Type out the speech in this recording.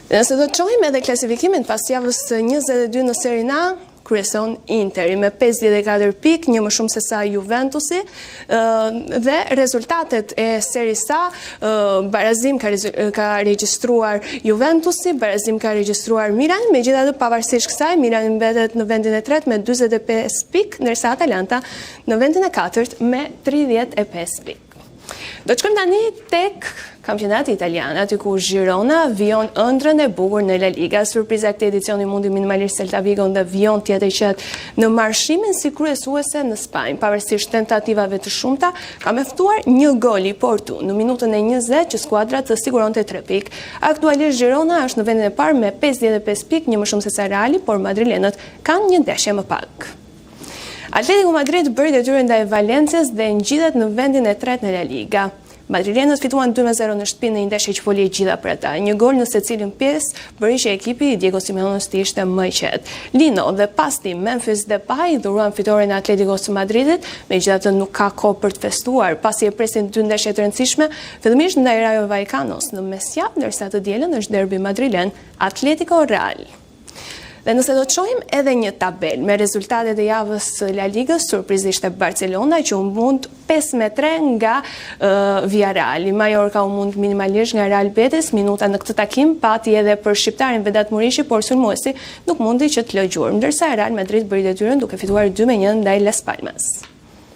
Nëse do të shohim edhe klasifikimin pas javës së 22 në Serie A, kryeson Interi me 54 pikë, një më shumë se sa Juventusi, dhe rezultatet e Series A, barazim ka regjistruar Juventusi, barazim ka regjistruar Milan, megjithatë pavarësisht kësaj, Milan mbetet në vendin e tretë me 45 pikë, ndërsa Atalanta në vendin e katërt me 35 pikë. Do të shkojmë tani tek kampionati italian, aty ku Girona vijon ëndrrën e bukur në La Liga. Surpriza këtij edicioni mundi minimalisht Celta Vigo dhe vijon tjetër që në marshimin si kryesuese në Spanjë, pavarësisht tentativave të shumta, ka meftuar një gol i Porto në minutën e 20 që skuadra të siguronte 3 pikë. Aktualisht Girona është në vendin e parë me 55 pikë, një më shumë se sa Reali, por madrilenët kanë një ndeshje më pak. Atletico Madrid bëri detyrën ndaj Valencias dhe ngjitet në vendin e tretë në La Liga. Madrilenët fituan 2-0 në shtëpi në një ndeshje që foli gjitha për ata. Një gol në secilin pjesë bëri që ekipi i Diego Simeones të ishte më i qetë. Lino dhe pasti Memphis Depay dhuruan fitoren e Atleticos së Madridit, megjithatë nuk ka kohë për të festuar, pasi e presin 2 ndeshje të rëndësishme, fillimisht ndaj Rayo Vallecano's në mesjavë, ndërsa të dielën është derbi madrilen Atletico Real. Dhe nëse do të shohim edhe një tabel me rezultatet e javës së La Ligës, surprizisht e Barcelona që u mund 5-3 nga Villarreal. Mallorca u mund minimalisht nga Real Betis, minuta në këtë takim pati edhe për shqiptarin Vedat Muriqi, por sulmuesi nuk mundi që të lë gjurmë, ndërsa Real Madrid bëri detyrën duke fituar 2-1 ndaj Las Palmas.